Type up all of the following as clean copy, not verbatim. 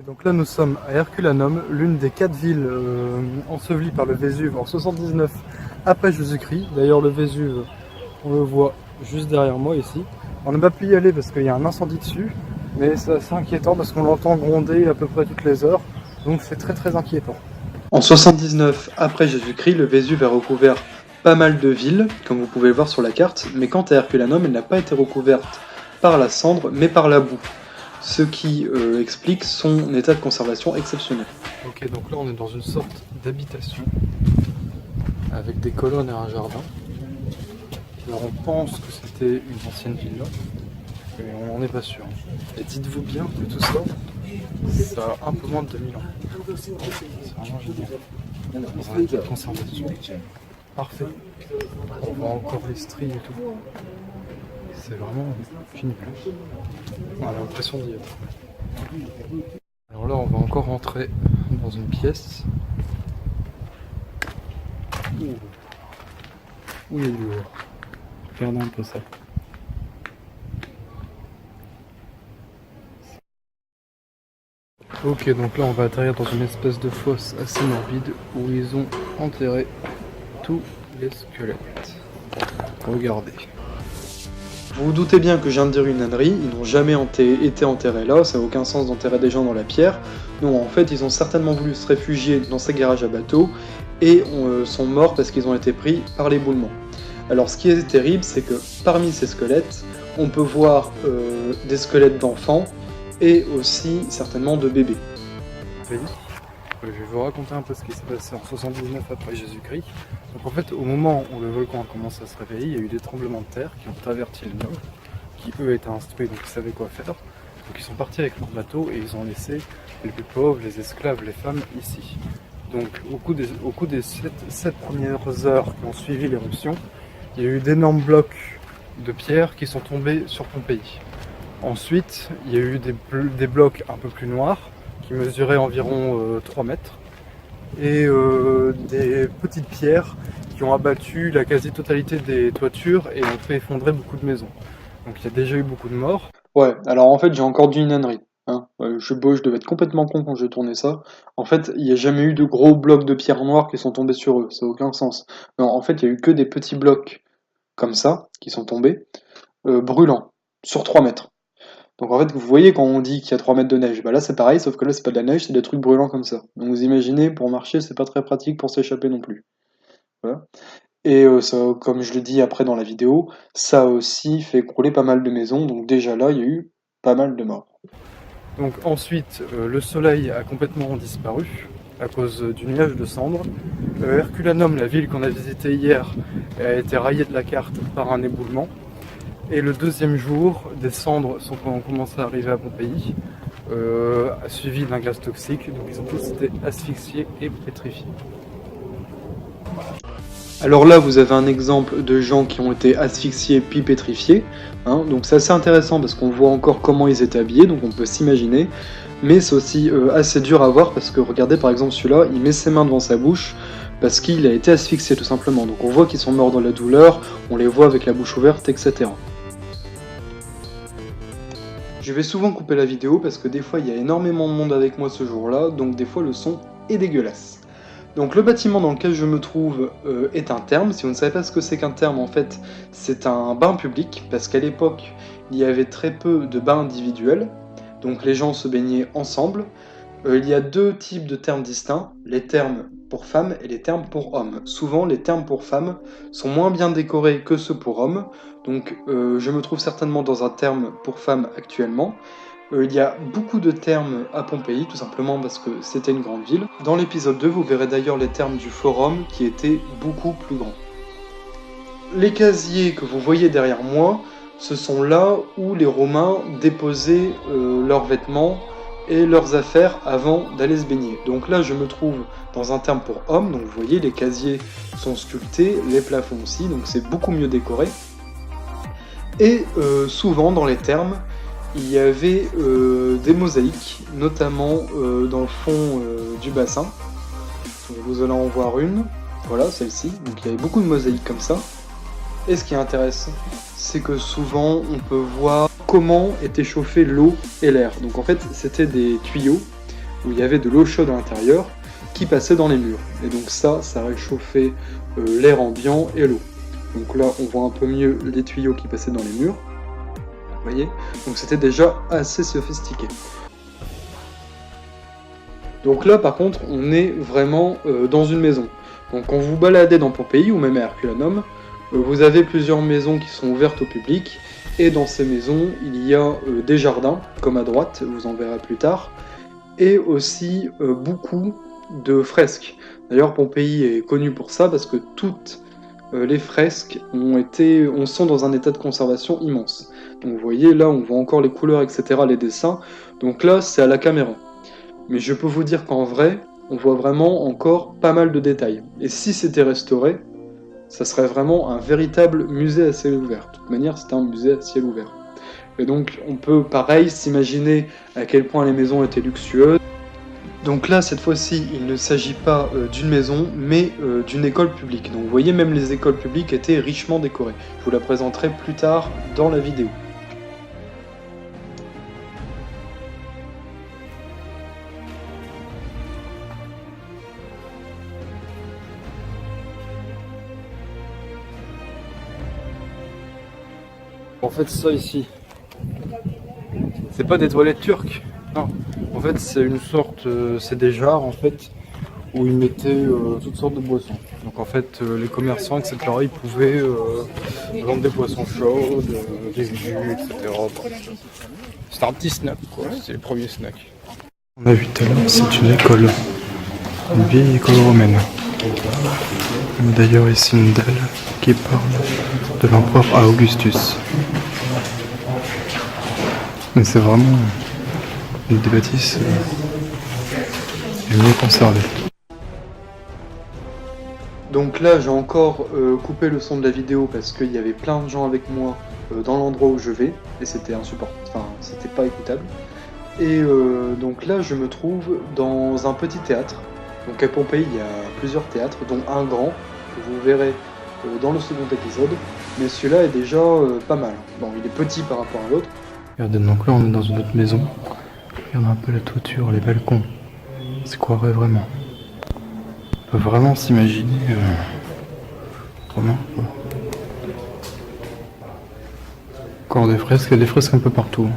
Donc là nous sommes à Herculanum, l'une des 4 villes ensevelies par le Vésuve en 79 après Jésus-Christ. D'ailleurs le Vésuve, on le voit juste derrière moi ici. On n'a pas pu y aller parce qu'il y a un incendie dessus, mais c'est assez inquiétant parce qu'on l'entend gronder à peu près toutes les heures, donc c'est très inquiétant. En 79 après Jésus-Christ, le Vésuve a recouvert pas mal de villes, comme vous pouvez le voir sur la carte, mais quant à Herculanum, elle n'a pas été recouverte par la cendre, mais par la boue. Ce qui explique son état de conservation exceptionnel. Ok, donc là on est dans une sorte d'habitation, avec des colonnes et un jardin. Alors on pense que c'était une ancienne villa, mais on n'en est pas sûr. Et dites-vous bien que tout ça, ça a un peu moins de 2000 ans. C'est vraiment génial. Dans un état de conservation parfait. On voit encore les stries et tout. C'est vraiment fini. On a l'impression d'y être. Alors là, on va encore rentrer dans une pièce où il y a du lourd. Regardez un peu ça. Ok, donc là on va atterrir dans une espèce de fosse assez morbide où ils ont enterré tous les squelettes. Regardez. Vous vous doutez bien que je viens de dire une ânerie, ils n'ont jamais été enterrés là, ça n'a aucun sens d'enterrer des gens dans la pierre. Non, en fait, ils ont certainement voulu se réfugier dans ces garages à bateaux et sont morts parce qu'ils ont été pris par l'éboulement. Alors ce qui est terrible, c'est que parmi ces squelettes, on peut voir des squelettes d'enfants et aussi certainement de bébés. Oui. Je vais vous raconter un peu ce qui s'est passé en 79 après Jésus-Christ. Donc en fait, au moment où le volcan a commencé à se réveiller, il y a eu des tremblements de terre qui ont averti les nobles, qui eux étaient instruits, donc ils savaient quoi faire. Donc ils sont partis avec leur bateau et ils ont laissé les plus pauvres, les esclaves, les femmes ici. Donc au cours des 7 premières heures qui ont suivi l'éruption, il y a eu d'énormes blocs de pierre qui sont tombés sur Pompéi. Ensuite, il y a eu des blocs un peu plus noirs, qui mesuraient environ 3 mètres, et des petites pierres qui ont abattu la quasi-totalité des toitures et ont fait effondrer beaucoup de maisons. Donc il y a déjà eu beaucoup de morts. Ouais, alors en fait j'ai encore dit une ânerie. Hein. Je devais être complètement con quand j'ai tourné ça. En fait, il n'y a jamais eu de gros blocs de pierre noire qui sont tombés sur eux, ça n'a aucun sens. Non, en fait, il n'y a eu que des petits blocs comme ça qui sont tombés, brûlants, sur 3 mètres. Donc en fait, vous voyez quand on dit qu'il y a 3 mètres de neige, bah là c'est pareil, sauf que là c'est pas de la neige, c'est des trucs brûlants comme ça. Donc vous imaginez, pour marcher, c'est pas très pratique pour s'échapper non plus. Voilà. Et ça, comme je le dis après dans la vidéo, ça a aussi fait écrouler pas mal de maisons, donc déjà là, il y a eu pas mal de morts. Donc ensuite, le soleil a complètement disparu à cause du nuage de cendres. Herculanum, la ville qu'on a visitée hier, a été rayée de la carte par un éboulement. Et le deuxième jour, des cendres ont commencé à arriver à Pompéi, suivies d'un gaz toxique, donc ils ont tous été asphyxiés et pétrifiés. Alors là, vous avez un exemple de gens qui ont été asphyxiés puis pétrifiés, hein, donc c'est assez intéressant parce qu'on voit encore comment ils étaient habillés, donc on peut s'imaginer, mais c'est aussi assez dur à voir parce que regardez par exemple celui-là, il met ses mains devant sa bouche, parce qu'il a été asphyxié tout simplement, donc on voit qu'ils sont morts dans la douleur, on les voit avec la bouche ouverte, etc. Je vais souvent couper la vidéo parce que des fois il y a énormément de monde avec moi ce jour-là, donc des fois le son est dégueulasse. Donc le bâtiment dans lequel je me trouve est un therme. Si vous ne savez pas ce que c'est qu'un therme, en fait, c'est un bain public, parce qu'à l'époque, il y avait très peu de bains individuels, donc les gens se baignaient ensemble. Il y a 2 types de thermes distincts, les thermes pour femmes et les thermes pour hommes. Souvent, les thermes pour femmes sont moins bien décorés que ceux pour hommes, donc je me trouve certainement dans un therme pour femmes actuellement. Il y a beaucoup de thermes à Pompéi, tout simplement parce que c'était une grande ville. Dans l'épisode 2, vous verrez d'ailleurs les thermes du Forum qui étaient beaucoup plus grands. Les casiers que vous voyez derrière moi, ce sont là où les Romains déposaient leurs vêtements et leurs affaires avant d'aller se baigner. Donc là, je me trouve dans un therme pour hommes, donc vous voyez, les casiers sont sculptés, les plafonds aussi, donc c'est beaucoup mieux décoré. Et souvent, dans les thermes, il y avait des mosaïques, notamment dans le fond du bassin. Vous allez en voir une, voilà celle-ci, donc il y avait beaucoup de mosaïques comme ça. Et ce qui est intéressant, c'est que souvent on peut voir comment était chauffée l'eau et l'air. Donc en fait c'était des tuyaux où il y avait de l'eau chaude à l'intérieur qui passait dans les murs. Et donc ça réchauffait l'air ambiant et l'eau. Donc là, on voit un peu mieux les tuyaux qui passaient dans les murs. Vous voyez? Donc c'était déjà assez sophistiqué. Donc là, par contre, on est vraiment dans une maison. Donc quand vous baladez dans Pompéi, ou même à Herculanum, vous avez plusieurs maisons qui sont ouvertes au public, et dans ces maisons, il y a des jardins, comme à droite, vous en verrez plus tard, et aussi beaucoup de fresques. D'ailleurs, Pompéi est connu pour ça, parce que toutes les fresques sont dans un état de conservation immense. Donc vous voyez, là, on voit encore les couleurs, etc., les dessins. Donc là, c'est à la caméra. Mais je peux vous dire qu'en vrai, on voit vraiment encore pas mal de détails. Et si c'était restauré, ça serait vraiment un véritable musée à ciel ouvert. De toute manière, c'est un musée à ciel ouvert. Et donc, on peut, pareil, s'imaginer à quel point les maisons étaient luxueuses. Donc là, cette fois-ci, il ne s'agit pas d'une maison, mais d'une école publique. Donc vous voyez, même les écoles publiques étaient richement décorées. Je vous la présenterai plus tard dans la vidéo. En fait, ça ici, c'est pas des toilettes turques, non. En fait, c'est une sorte, c'est des jarres en fait, où ils mettaient toutes sortes de boissons. Donc en fait, les commerçants, etc., ils pouvaient vendre des boissons chaudes, des jus, etc. C'était un petit snack, quoi. C'est le premier snack. On a vu tout à l'heure, c'est une école, une vieille école romaine. D'ailleurs, ici une dalle qui parle de l'empereur Augustus. Mais c'est vraiment une des bâtisses les mieux conservées. Donc là, j'ai encore coupé le son de la vidéo parce qu'il y avait plein de gens avec moi dans l'endroit où je vais, et c'était insupportable, enfin, c'était pas écoutable. Et donc là, je me trouve dans un petit théâtre. Donc à Pompéi, il y a plusieurs théâtres, dont un grand, que vous verrez dans le second épisode, mais celui-là est déjà pas mal. Bon, il est petit par rapport à l'autre. Regardez, donc là on est dans une autre maison. Regardez un peu la toiture, les balcons. On s'y croirait vraiment. On peut vraiment s'imaginer vraiment. Encore des fresques, il y a des fresques un peu partout.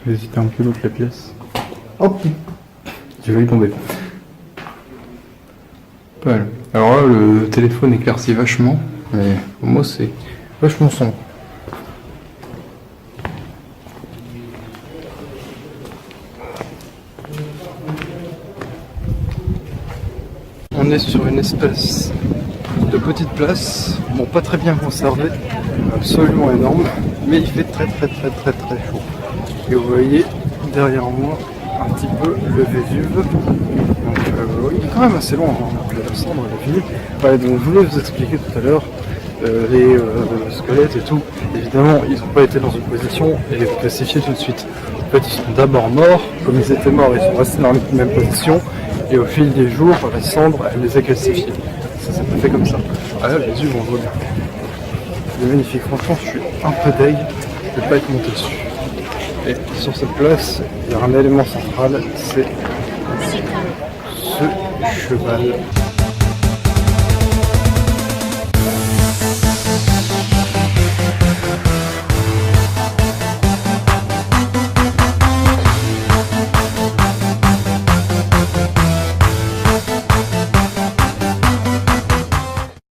Je vais hésiter un peu l'autre la pièce. Hop, j'ai failli tomber. Voilà. Alors là, le téléphone éclaircit vachement, mais pour moi c'est vachement sombre. On est sur une espèce de petite place, bon pas très bien conservée, absolument énorme, mais il fait très chaud. Et vous voyez derrière moi un petit peu le Vésuve. Donc il est quand même assez loin, hein, donc la cendre elle a fini. Ouais, donc je voulais vous expliquer tout à l'heure les squelettes et tout. Évidemment ils n'ont pas été dans une position et les classifier tout de suite. En fait ils sont d'abord morts, comme ils étaient morts ils sont restés dans la même position. Et au fil des jours, la cendre, elle les a calcifiés. Ça s'est pas fait comme ça. Ah là, Jésus, on voit bien. C'est magnifique. Franchement, je suis un peu deg de ne pas être monté dessus. Et sur cette place, il y a un élément central, c'est ce cheval.